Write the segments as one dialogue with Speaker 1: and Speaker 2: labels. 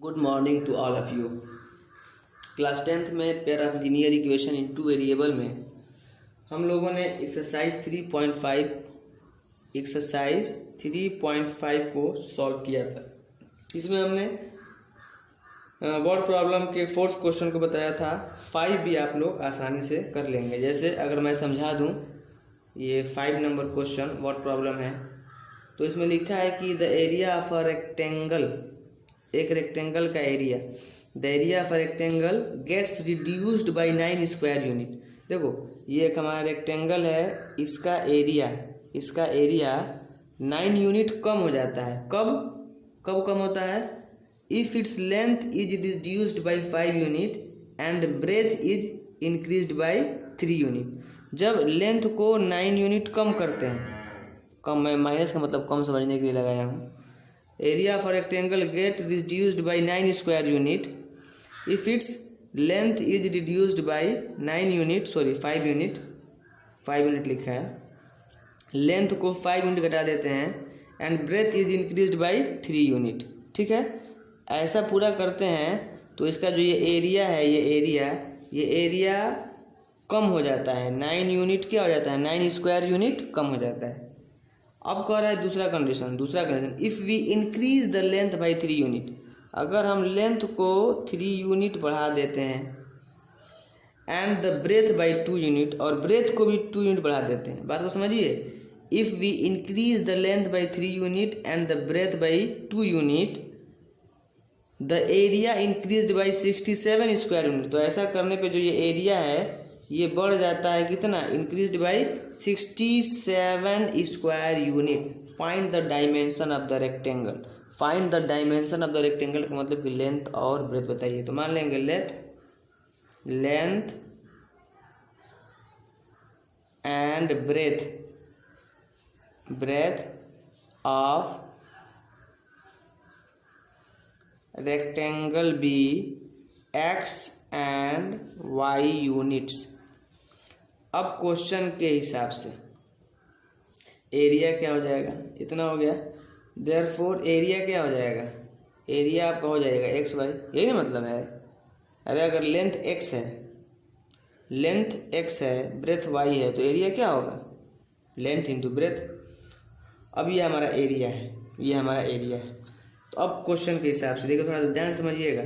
Speaker 1: Good morning to all of you. Class 10th में pair of linear equation in two variable में हम लोगों ने एक्सरसाइज 3.5 को सॉल्व किया था। इसमें हमने वर्ड प्रॉब्लम के 4th क्वेश्चन को बताया था। 5 भी आप लोग आसानी से कर लेंगे। जैसे अगर मैं समझा दूं, ये 5 नंबर क्वेश्चन वर्ड प्रॉब्लम है, तो इसमें लिखा है कि the area of a rectangle, एक रेक्टेंगल का area, the area of a rectangle gets reduced by 9 square unit. देखो ये एक हमारा रेक्टेंगल है, इसका एरिया 9 यूनिट कम हो जाता है। कब कम होता है? If its length is reduced by 5 unit and breadth is increased by 3 unit. जब लेंथ को 9 यूनिट कम करते हैं, कम मैं माइनस का मतलब कम समझने के लिए लगाया हूँ। Area of rectangle get reduced by 9 square unit if its length is reduced by 5 unit लिखा है। लेंथ को 5 यूनिट घटा देते हैं and breadth is increased by 3 unit. ठीक है, ऐसा पूरा करते हैं तो इसका जो ये एरिया है, ये एरिया कम हो जाता है। 9 यूनिट क्या हो जाता है? 9 स्क्वायर यूनिट कम हो जाता है। अब कह रहा है दूसरा condition, if we increase the length by 3 unit, अगर हम लेंथ को 3 यूनिट बढ़ा देते हैं and the breadth by 2 unit, और ब्रेथ को भी 2 यूनिट बढ़ा देते हैं। बात को समझिए। If we increase the length by 3 unit and the breadth by 2 unit, the area increased by 67 square unit. तो ऐसा करने पे जो ये एरिया है ये बढ़ जाता है कितना? Increased by 67 square unit. Find the dimension of the rectangle. Find the dimension of the rectangle का मतलब कि लेंथ और ब्रेथ बताइए। तो मान लेंगे let length and breadth of rectangle be x and y units. अब क्वेश्चन के हिसाब से एरिया क्या हो जाएगा? इतना हो गया। देयरफॉर एरिया क्या हो जाएगा? एरिया आपका हो जाएगा एक्स वाई, यही ना मतलब है। अरे अगर लेंथ x है, ब्रेथ y है, तो एरिया क्या होगा? Length into breadth. अब ये हमारा एरिया है, तो अब क्वेश्चन के हिसाब से देखो, थोड़ा ध्यान समझिएगा।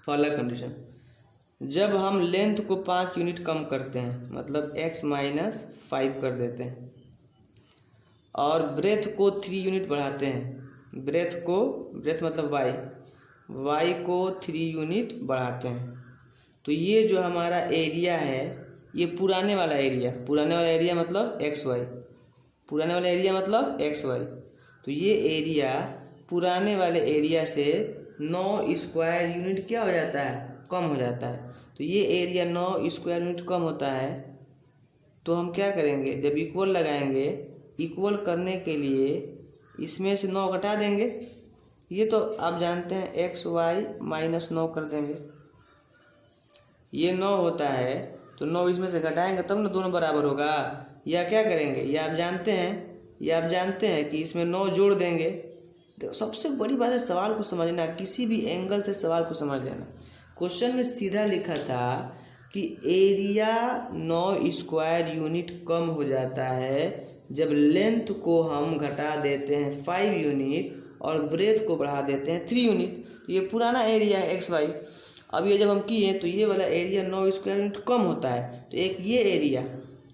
Speaker 1: पहला कंडीशन, जब हम लेंथ को 5 यूनिट कम करते हैं, मतलब x माइनस 5 कर देते हैं, और ब्रेथ को 3 यूनिट बढ़ाते हैं, ब्रेथ मतलब y को 3 यूनिट बढ़ाते हैं, तो ये जो हमारा एरिया है, ये पुराने वाला एरिया मतलब xy, तो ये एरिया पुराने वाले एरिया से 9 स्क्वायर यूनिट क्या हो जाता है? कम हो जाता है। तो ये एरिया 9 स्क्वायर यूनिट कम होता है, तो हम क्या करेंगे? जब इक्वल लगाएंगे, इक्वल करने के लिए इसमें से 9 घटा देंगे। ये तो आप जानते हैं, एक्स वाई माइनस 9 कर देंगे। ये 9 होता है, तो 9 इसमें से घटाएंगे तब ना दोनों बराबर होगा। या क्या करेंगे? ये आप जानते हैं कि इसमें 9 जोड़ देंगे। तो सबसे बड़ी बात है सवाल को समझना, किसी भी एंगल से सवाल को समझ लेना। क्वेश्चन में सीधा लिखा था कि एरिया 9 स्क्वायर यूनिट कम हो जाता है जब लेंथ को हम घटा देते हैं 5 यूनिट और ब्रेथ को बढ़ा देते हैं 3 यूनिट। तो ये पुराना एरिया है एक्स वाई। अब ये जब हम किए तो ये वाला एरिया 9 स्क्वायर यूनिट कम होता है, तो एक ये एरिया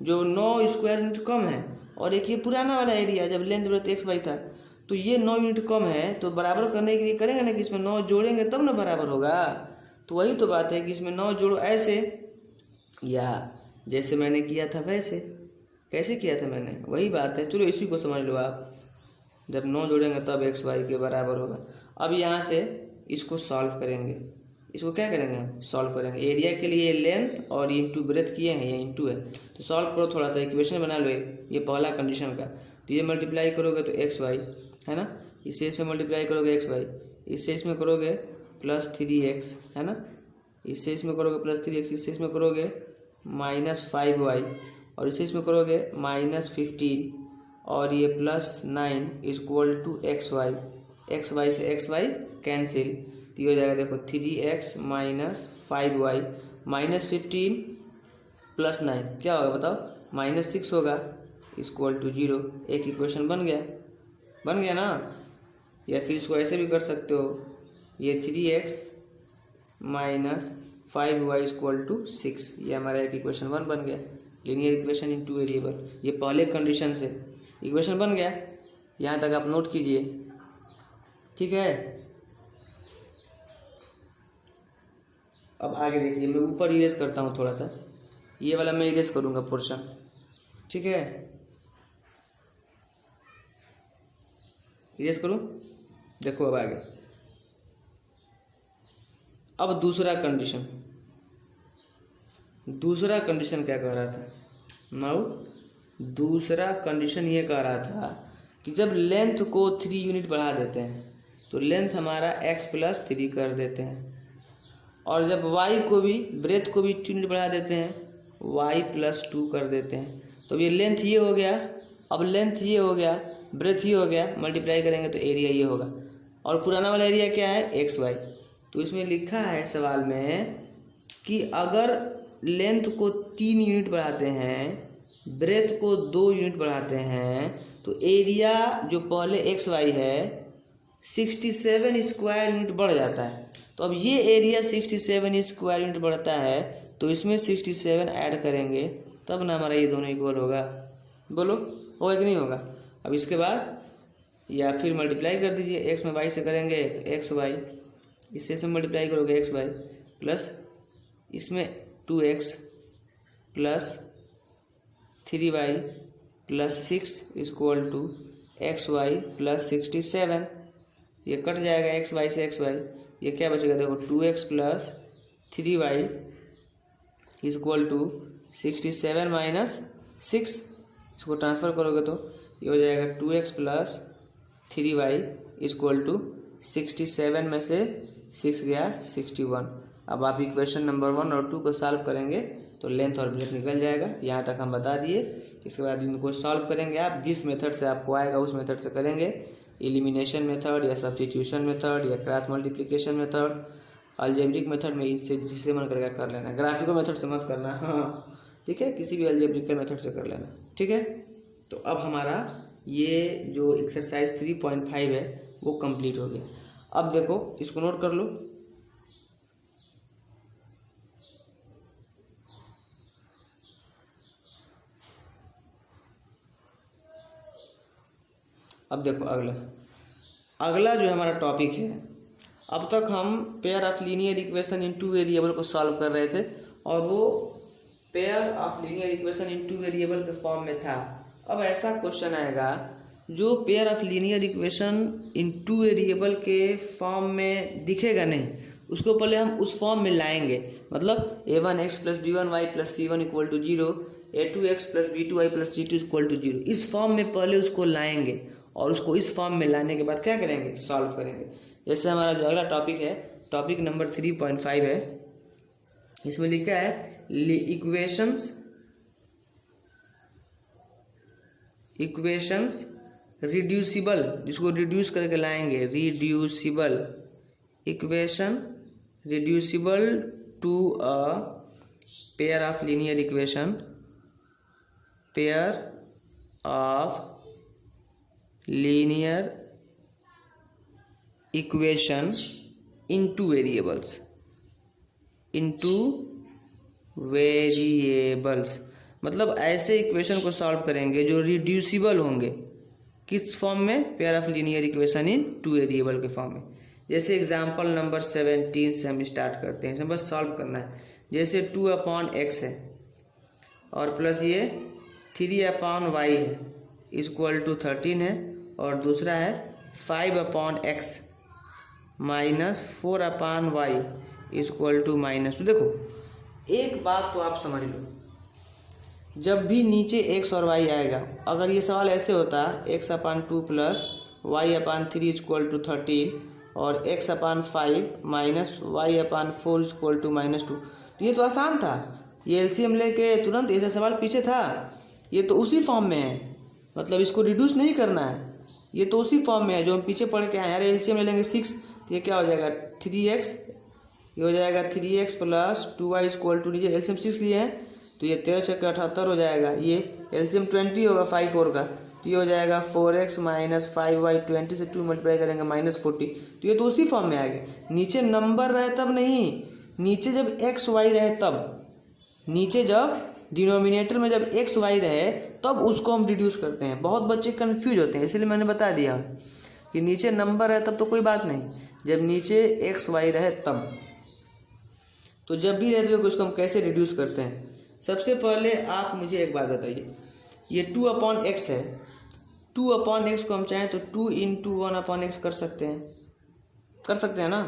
Speaker 1: जो 9 स्क्वायर यूनिट कम है, और एक ये पुराना वाला एरिया जब लेंथ ब्रेथ एक्स वाई था, तो ये 9 यूनिट कम है। तो बराबर करने के लिए करेंगे ना कि इसमें 9 जोड़ेंगे तब ना बराबर होगा। तो वही तो बात है कि इसमें 9 जोड़ो ऐसे, या जैसे मैंने किया था वैसे। कैसे किया था मैंने? वही बात है। चलो इसी को समझ लो आप। जब 9 जोड़ेंगे तब एक्स वाई के बराबर होगा। अब यहाँ से इसको सॉल्व करेंगे। इसको क्या करेंगे? हम सॉल्व करेंगे। एरिया के लिए लेंथ और इंटू ब्रेथ किए हैं, ये इंटू है, तो सॉल्व करो। थोड़ा सा इक्वेशन बना लो ये पहला कंडीशन का। तो ये मल्टीप्लाई करोगे तो एक्स वाई है ना, इससे इसमें मल्टीप्लाई करोगे एक्स वाई, इससे इसमें करोगे प्लस 3x है ना, इससे इसमें करोगे प्लस 3x, इससे इसमें करोगे -5y, और इससे इसमें करोगे -15, और ये +9 equal to XY। X y से एक्स वाई कैंसिल, तो ये हो जाएगा देखो 3x minus 5y minus 15 plus 9 क्या होगा बताओ, -6 होगा, इक्वल टू 0। एक इक्वेशन बन गया ना। या फिर इसको ऐसे भी कर सकते हो, ये 3x minus 5y equal to 6, ये हमारा एक इक्वेशन 1 बन गया, लीनियर इक्वेशन इन 2 वेरिएबल। ये पहले कंडीशन से इक्वेशन बन गया, यहाँ तक आप नोट कीजिए, ठीक है। अब आगे देखिए, मैं ऊपर इरेज करता हूँ थोड़ा सा, ये वाला मैं इरेज करूँगा पोर्शन, ठीक है। इरेज करूँ, देखो अब आगे। अब दूसरा कंडीशन क्या कह रहा था नाउ, दूसरा कंडीशन ये कह रहा था कि जब लेंथ को 3 यूनिट बढ़ा देते हैं तो लेंथ हमारा x+3 कर देते हैं, और जब y को भी, ब्रेथ को भी 2 यूनिट बढ़ा देते हैं, y+2 कर देते हैं। तो अब ये लेंथ ये हो गया, अब लेंथ ये हो गया, ब्रेथ ये हो गया, मल्टीप्लाई करेंगे तो एरिया ये होगा, और पुराना वाला एरिया क्या है, xy। तो इसमें लिखा है सवाल में कि अगर लेंथ को 3 यूनिट बढ़ाते हैं, ब्रेथ को 2 यूनिट बढ़ाते हैं, तो एरिया जो पहले xy है 67 स्क्वायर यूनिट बढ़ जाता है। तो अब ये एरिया 67 स्क्वायर यूनिट बढ़ता है, तो इसमें 67 ऐड करेंगे तब ना हमारा ये दोनों इक्वल होगा। बोलो होगा कि नहीं होगा। अब इसके बाद या फिर मल्टीप्लाई कर दीजिए, x में y से करेंगे तो xy, इसमें मल्टीप्लाई करोगे xy प्लस इसमें 2x plus 3y plus 6 equal to xy plus 67। ये कट जाएगा xy से xy, ये क्या बचेगा देखो 2x plus 3y equal to 67 minus 6। इसको ट्रांसफ़र करोगे तो ये हो जाएगा 2x plus 3y equal to 67 में से 6 गया 61। अब आप इक्वेशन नंबर 1 और 2 को सॉल्व करेंगे तो लेंथ और ब्रेथ निकल जाएगा। यहाँ तक हम बता दिए। इसके बाद इनको सॉल्व करेंगे आप जिस मेथड से आपको आएगा उस मेथड से करेंगे, एलिमिनेशन मेथड या सब्स्टिट्यूशन मेथड या cross multiplication method, algebraic method में इससे जिससे मन करेगा कर लेना, ग्राफिकल मेथड से मत करना, हाँ ठीक है, किसी भी अलजेब्रिकल मेथड से कर लेना, ठीक है। तो अब हमारा ये जो एक्सरसाइज 3.5 है वो कंप्लीट हो गया। अब देखो इसको नोट कर लो। अब देखो अगला जो हमारा टॉपिक है, अब तक हम pair of linear equation in 2 variable को सॉल्व कर रहे थे और वो pair of linear equation in 2 variable के फॉर्म में था। अब ऐसा क्वेश्चन आएगा जो pair of linear equation in 2 variable के फॉर्म में दिखेगा नहीं, उसको पहले हम उस फॉर्म में लाएंगे। मतलब a1x + b1y + c1 = 0, a2x + b2y + c2 = 0, इस फॉर्म में पहले उसको लाएंगे और उसको इस फॉर्म में लाने के बाद क्या करेंगे, सॉल्व करेंगे। जैसे हमारा जो अगला टॉपिक है, टॉपिक नंबर 3.5 है, इसमें लिखा है इक्वेशंस रिड्यूसिबल, जिसको रिड्यूस करके लाएंगे, reducible equation reducible to a pair of linear equation, pair of linear equation in 2 variables, मतलब ऐसे इक्वेशन को सॉल्व करेंगे जो रिड्यूसिबल होंगे। किस फॉर्म में, pair of linear equation in 2 variable के फॉर्म में। जैसे एग्जांपल नंबर 17 से हम स्टार्ट करते हैं, इसमें बस सॉल्व करना है। जैसे 2/x है और प्लस ये 3/y है इक्वल टू 13 है, और दूसरा है 5/x minus 4/y equal to -2। देखो एक बात तो आप समझ लो, जब भी नीचे x और y आएगा, अगर ये सवाल ऐसे होता x/2 plus y/3 equal to 13 और x/5 minus y/4 equal to -2, तो ये तो आसान था, ये एलसीएम लेके तुरंत ऐसा सवाल पीछे था। ये तो उसी फॉर्म में है, मतलब इसको रिड्यूस नहीं करना है, ये तो उसी फॉर्म में है जो हम पीछे पढ़ के आए। यार एलसीएम ले लेंगे 6, तो ये क्या हो जाएगा 3x, ये हो जाएगा 3x plus 2y equal to, लीजिए एलसीएम 6 लिए हैं तो ये 13 छक्के 78 हो जाएगा। ये एलसीएम 20 होगा 5 4 का, तो ये हो जाएगा 4x माइनस 5y, 20 से 2 मल्टीप्लाई करेंगे -40, तो ये तो उसी फॉर्म में आ गया। नीचे नंबर रहे तब नहीं, नीचे जब x y रहे तब, नीचे जब डिनोमिनेटर में जब x y रहे तब उसको हम रिड्यूस करते हैं। बहुत बच्चे कंफ्यूज होते हैं, इसलिए मैंने बता दिया कि नीचे नंबर है तब तो कोई बात नहीं, जब नीचे x y रहे तब। तो जब भी रहते हो उसको हम कैसे रिड्यूस करते हैं। सबसे पहले आप मुझे एक बात बताइए, ये 2/x है, 2/x को हम चाहें तो 2 × 1/x कर सकते हैं ना,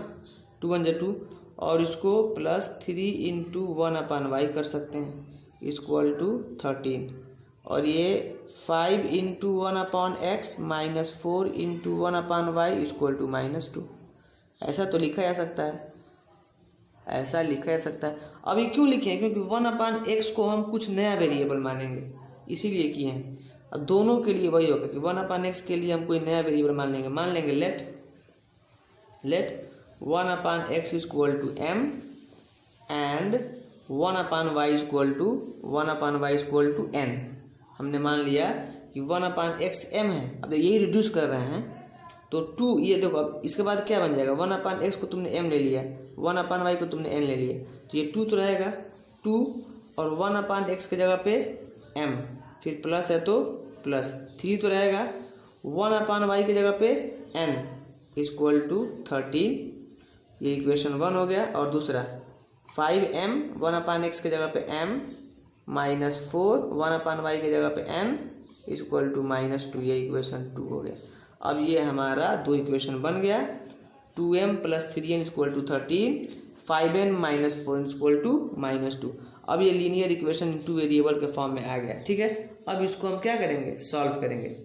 Speaker 1: 2 1 2, और इसको प्लस 3 × 1/y कर सकते हैं इक्वल टू 13, और ये 5 × 1/x minus 4 × 1/y equal to -2। ऐसा तो लिखा जा सकता है, ऐसा लिखा जा सकता है। अब ये क्यों लिखे हैं, क्योंकि 1/x को हम कुछ नया वेरिएबल मानेंगे, इसीलिए किए हैं। अब दोनों के लिए वही होगा कि 1/x के लिए हम कोई नया वेरिएबल मान लेंगे let 1/x equal to m and 1/y equal to n। हमने मान लिया कि 1/x m है। अब यही रिड्यूस कर रहे हैं तो 2, ये देखो अब इसके बाद क्या बन जाएगा, 1/x को तुमने m ले लिया, 1/y को तुमने n ले लिया, तो ये 2 तो रहेगा 2, और 1/x के जगह पे m, फिर प्लस है तो प्लस 3 तो रहेगा, 1/y के जगह पे n इक्वल टू 13। ये इक्वेशन 1 हो गया। और दूसरा 5m 1/x के जगह पे m माइनस 4 1/y के जगह पे n इक्वल टू -2, ये इक्वेशन 2 हो गया। अब ये हमारा 2 इक्वेशन बन गया, 2m plus 3n equal to 13, 5n minus 4 equal to -2। अब ये लीनियर इक्वेशन 2 वेरिएबल के फॉर्म में आ गया, ठीक है। अब इसको हम क्या करेंगे, सॉल्व करेंगे,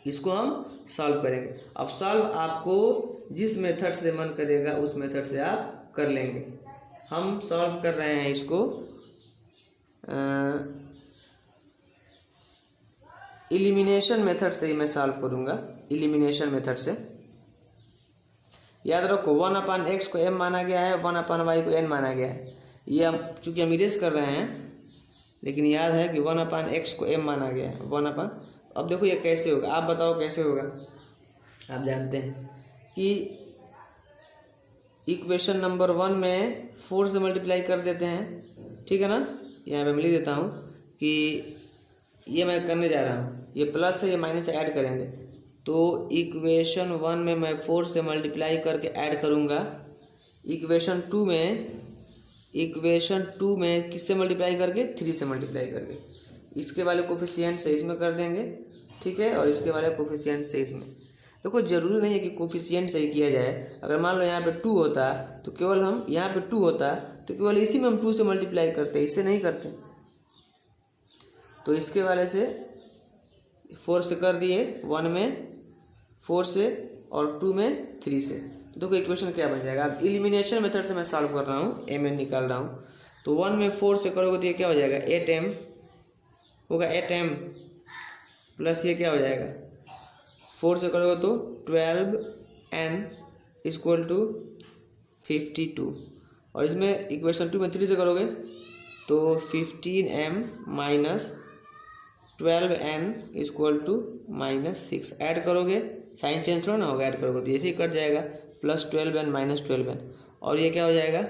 Speaker 1: इसको हम सॉल्व करेंगे। अब सॉल्व आपको जिस मेथड से मन करेगा उस मेथड से आप कर लेंगे। हम सॉल्व कर रहे हैं इसको एलिमिनेशन मेथड से ही मैं सॉल्व करूंगा, एलिमिनेशन मेथड से। याद रखो 1/x को m माना गया है, 1/y को n माना गया है। ये हम चूँकि हम इरेज कर रहे हैं, लेकिन याद है कि 1/x को m माना गया है, 1/। अब देखो ये कैसे होगा, आप बताओ कैसे होगा। आप जानते हैं कि इक्वेशन नंबर 1 में 4 से मल्टीप्लाई कर देते हैं, ठीक है ना। यहाँ पे मैं लिख देता हूँ कि ये मैं करने जा रहा हूँ, ये प्लस है ये माइनस है, ऐड करेंगे। तो इक्वेशन 1 में मैं 4 से मल्टीप्लाई करके ऐड करूँगा। इक्वेशन 2 में किससे मल्टीप्लाई करके, 3 से मल्टीप्लाई करके। इसके वाले कोफिशिएंट से इसमें कर देंगे, ठीक है, और इसके वाले कोफिशिएंट से इसमें। देखो जरूरी नहीं है कि कोफिशिएंट से ही किया जाए। अगर मान लो यहाँ पे 2 होता तो केवल हम यहाँ पे 2 होता तो केवल इसी में हम 2 से मल्टीप्लाई करते, इससे नहीं करते। तो इसके वाले से 4 से कर दिए, 1 में 4 से और 2 में 3 से। तो देखो इक्वेशन क्या बन जाएगा। अब एलिमिनेशन मेथड से मैं सॉल्व कर रहा हूँ, m n निकाल रहा हूँ। तो 1 में 4 से करोगे तो ये क्या हो जाएगा, 8m होगा, 8m प्लस ये क्या हो जाएगा, 4 से करोगे तो 12n इक्वल टू 52, और इसमें इक्वेशन 2 में 3 से करोगे तो 15m minus 12n equal to -6। Add करोगे, साइन चेंज थोड़ा ना होगा, ऐड करोगे तो ऐसे ही कट जाएगा, प्लस 12n माइनस 12n, और ये क्या हो जाएगा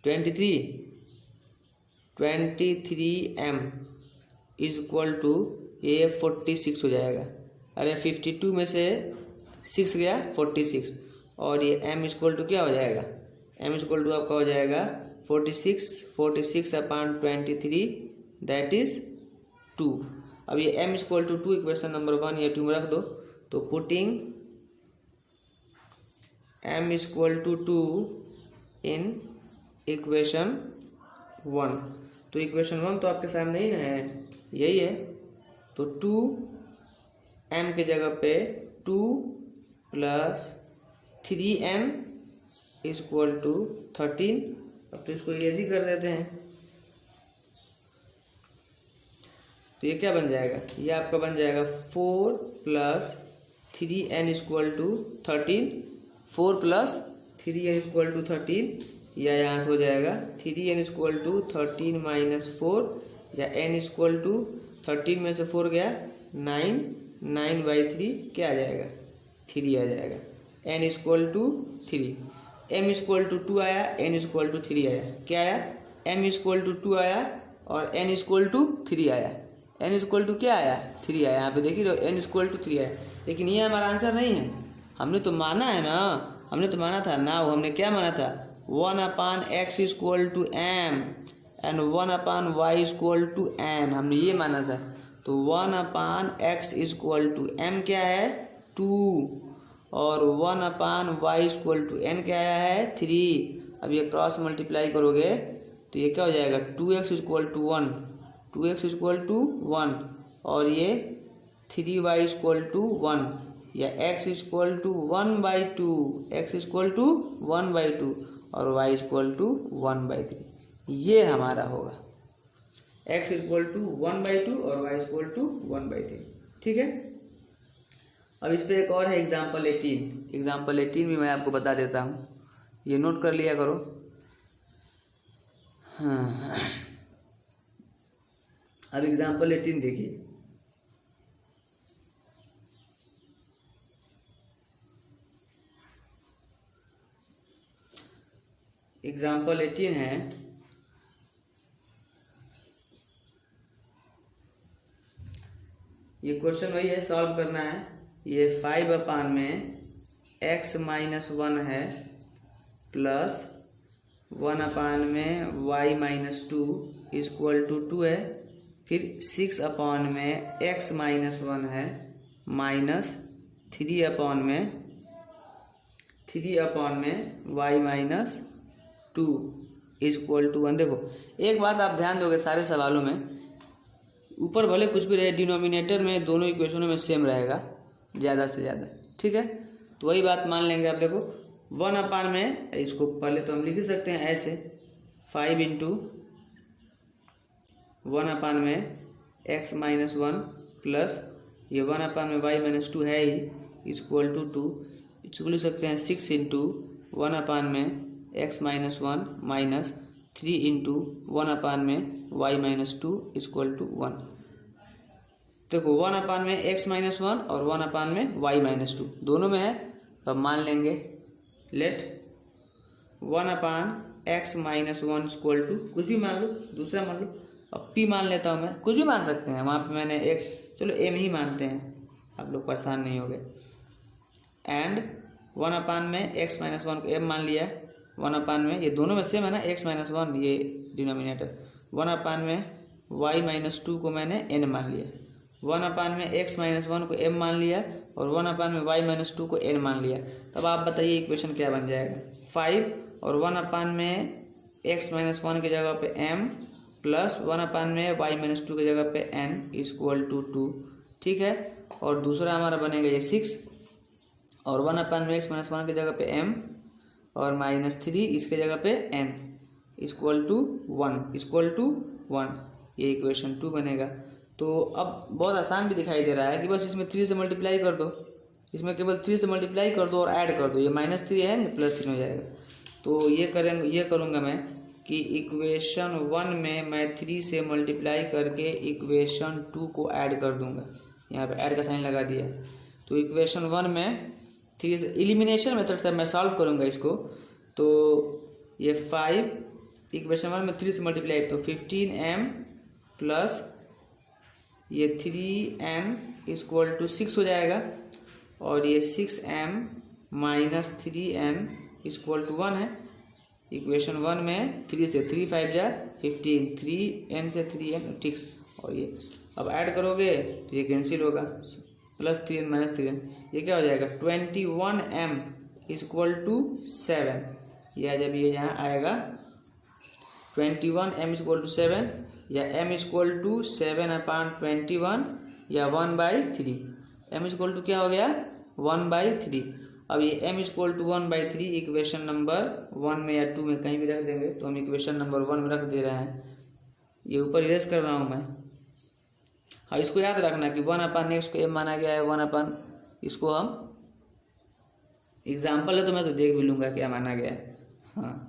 Speaker 1: 23m इक्वल टू ये 46 हो जाएगा। अरे 52 में से 6 गया 46, और ये m इक्वल टू क्या हो जाएगा, m इक्वल टू आपका हो जाएगा 46/23 दैट इज 2। अब ये m equal to 2 equation number 1 ये 2 में रख दो, तो putting m equal to 2 in equation 1। तो इक्वेशन 1 तो आपके सामने ही ना है, यही है। तो 2m के जगह पे 2 प्लस 3n इक्वल टू 13। अब तो इसको इरेज ही कर देते हैं, तो ये क्या बन जाएगा, ये आपका बन जाएगा 4 प्लस 3n=13, 4 + 3n=13, या यहाँ से हो जाएगा 3n=13 - 4, या n=13 में से 4 गया 9, 9/3 क्या आ जाएगा 3 आ जाएगा। n=3, m=2 आया, n=3 आया, क्या आया m=2 आया और n=3 आया, n= क्या आया 3 आया। यहाँ पे देखिए n=3 आया, लेकिन ये हमारा आंसर नहीं है। हमने तो माना है ना, हमने तो माना था ना, हमने क्या माना था 1/x = m and 1/y = n, हमने ये माना था। तो 1/x = m क्या है 2, और 1/y = n क्या आया है 3। अब ये क्रॉस मल्टीप्लाई करोगे तो ये क्या हो जाएगा 2x = 1, 2x = 1, और ये 3y = 1, या x = 1/2, x = 1/2 और y = 1/3, ये हमारा होगा। x = 1/2 और y = 1/3, ठीक है। अब इस पे एक और है एग्जाम्पल 18। एग्जाम्पल 18 भी मैं आपको बता देता हूँ, ये नोट कर लिया करो। हाँ, अब एग्जाम्पल 18 देखिए। एग्जाम्पल 18 है, ये क्वेश्चन वही है, सॉल्व करना है। ये 5/x - 1 है प्लस 1/y - 2 = 2 है, फिर 6/x - 1 है माइनस 3/y - 2 = 1। देखो एक बात आप ध्यान दोगे सारे सवालों में, ऊपर भले कुछ भी रहे, डिनोमिनेटर में दोनों इक्वेशनों में सेम रहेगा ज़्यादा से ज़्यादा, ठीक है। तो वही बात मान लेंगे आप। देखो 1/, में इसको पहले तो हम लिख ही सकते हैं ऐसे 5 × 1/, में x - 1 प्लस ये 1/y - 2 है ही = 2, इसको लिख सकते हैं 6 × 1/, में x - 1 माइनस 3 × 1/, में y - 2 = 1। देखो 1/, में x - 1 और 1/, में y - 2 दोनों में है, तो अब मान लेंगे लेट 1/x - 1 = कुछ भी मान लो, दूसरा मान लो। अब p मान लेता हूँ मैं, कुछ भी मान सकते हैं, वहाँ पे मैंने एक, चलो m ही मानते हैं, आप लोग परेशान नहीं होंगे। एंड 1/, में x - 1 को m मान लिया, 1/, में ये दोनों में सेम है ना, x - 1 ये डिनोमिनेटर, 1/, में y - 2 को मैंने n मान लिया, 1/, में x - 1 को m मान लिया और 1/, में y - 2 को n मान लिया। तब आप बताइए इक्वेशन क्या बन जाएगा 5 और 1/, में x - 1 की जगह पे m प्लस 1/, में y - 2 की जगह पे n = 2, ठीक है। और दूसरा हमारा बनेगा ये 6 और 1/, में x - 1 की जगह पे m और -3 इसके जगह पे n = 1, ये इक्वेशन 2 बनेगा। तो अब बहुत आसान भी दिखाई दे रहा है कि बस इसमें 3 से मल्टीप्लाई कर दो, इसमें केवल 3 से मल्टीप्लाई कर दो और ऐड कर दो, ये -3 है ना +3 हो जाएगा। तो ये करेंगे, ये करूँगा मैं कि इक्वेशन 1 में मैं 3 से मल्टीप्लाई करके इक्वेशन 2 को ऐड कर दूंगा, यहाँ पे ऐड का साइन लगा दिया। तो इक्वेशन 1 में 3 से एलिमिनेशन मेथड से मैं सॉल्व करूँगा इसको। तो ये 5 इक्वेशन 1 में 3 से मल्टीप्लाई तो 15m प्लस ये 3n = 6 हो जाएगा, और ये 6m - 3n = 1 है। इक्वेशन 1 में 3 से 3 5 जा 15, 3n से 3n 6, और ये अब ऐड करोगे तो ये कैंसिल होगा, प्लस 3n - 3n, ये क्या हो जाएगा 21m = 7, या जब ये यहाँ आएगा 21m = 7 या m = 7/21 या 1/3, m = क्या हो गया 1/3। अब ये m = 1/3 इक्वेशन नंबर 1 में या 2 में कहीं भी रख देंगे, तो हम इक्वेशन नंबर 1 में रख दे रहे हैं, ये ऊपर इरेज कर रहा हूँ मैं। हाँ, इसको याद रखना कि 1/x को m माना गया है, 1/y इसको हम एग्जाम्पल है तो मैं तो देख भी लूँगा क्या माना गया है। हाँ,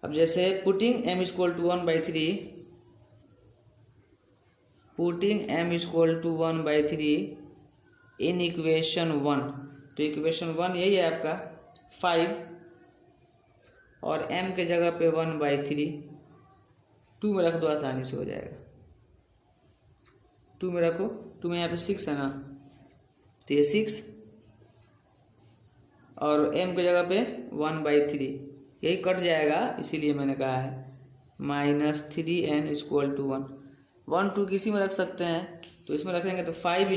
Speaker 1: अब जैसे putting m equal to 1/3, putting m equal to 1/3 in equation 1, तो इक्वेशन 1 यही है आपका 5, और m के जगह पे 1/3, 2 में रख दो आसानी से हो जाएगा। 2 में रखो, 2 में यहाँ पे 6 है ना, तो ये 6 और m के जगह पे 1/3, यही कट जाएगा, इसीलिए मैंने कहा है -3n इक्वल टू 1। 1 2 किसी में रख सकते हैं, तो इसमें रखेंगे तो 5 ×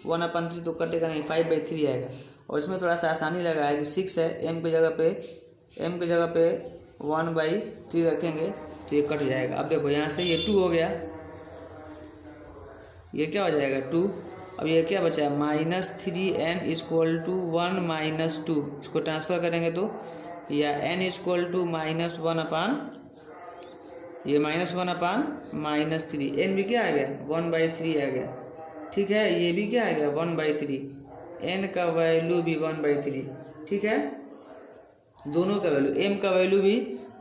Speaker 1: 1/3 तो कटेगा नहीं, 5/3 आएगा। और इसमें थोड़ा सा आसानी लगा है कि 6 है, m के जगह पे 1/3 रखेंगे तो ये कट जाएगा। अब देखो यहाँ से ये 2 हो गया, ये क्या हो जाएगा 2। अब ये क्या बचा है -3n इक्वल टू 1 - 2, इसको ट्रांसफर करेंगे तो या n इक्वल टू -1/, ये -1/-3, n भी क्या आ गया 1/3 आ गया, ठीक है। ये भी क्या आ गया 1/3, n का वैल्यू भी 1/3, ठीक है। दोनों का वैल्यू, m का वैल्यू भी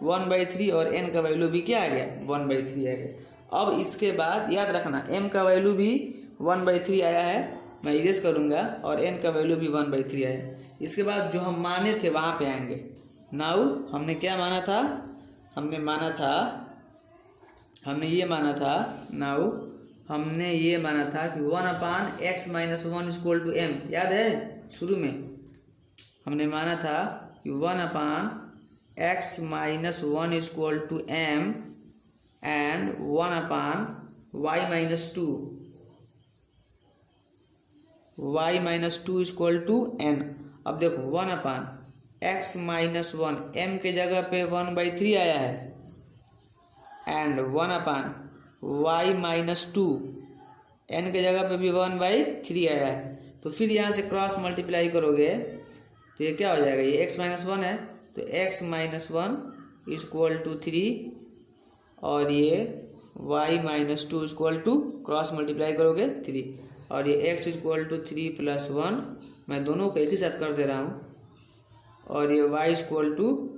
Speaker 1: 1/3 और n का वैल्यू भी क्या आ गया 1/3 आ गया। अब इसके बाद याद रखना m का वैल्यू भी 1/3 आया है, मैं इरेज करूँगा, और n का वैल्यू भी 1/3 आया है। इसके बाद जो हम माने थे वहाँ पे आएंगे। नाउ हमने क्या माना था, हमने ये माना था कि 1/x - 1 इक्वल टू m, याद है शुरू में हमने माना था कि 1/x - 1 equal to m and 1/y - 2 equal to n। अब देखो 1/x - 1 m के जगह पे 1/3 आया है, एंड 1/y - 2 n के जगह पे भी 1/3 आया है। तो फिर यहाँ से क्रॉस मल्टीप्लाई करोगे तो ये क्या हो जाएगा, ये x - 1 है तो x - 1 इक्वल टू 3, और ये y - 2 equal to cross multiply करोगे 3, और ये x इक्वल टू 3 + 1, मैं दोनों को एक ही साथ कर दे रहा हूँ, और ये y इक्वल टू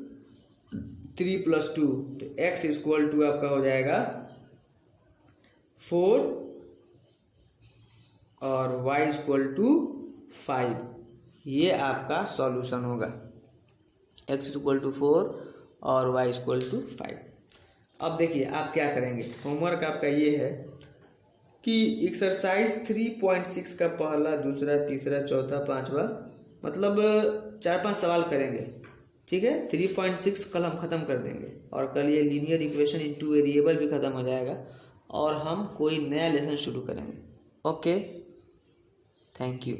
Speaker 1: 3 + 2, तो x इक्वल टू आपका हो जाएगा 4 और y इक्वल टू 5। ये आपका सॉल्यूशन होगा, x इक्वल टू 4 और y इक्वल टू 5। अब देखिए आप क्या करेंगे, होमवर्क आपका ये है कि एक्सरसाइज 3.6 का पहला, दूसरा, तीसरा, चौथा, पांचवा, मतलब 4-5 सवाल करेंगे, ठीक है। 3.6 कल हम ख़त्म कर देंगे, और कल ये लीनियर इक्वेशन इन 2 वेरिएबल भी ख़त्म हो जाएगा, और हम कोई नया लेसन शुरू करेंगे। Okay, thank you.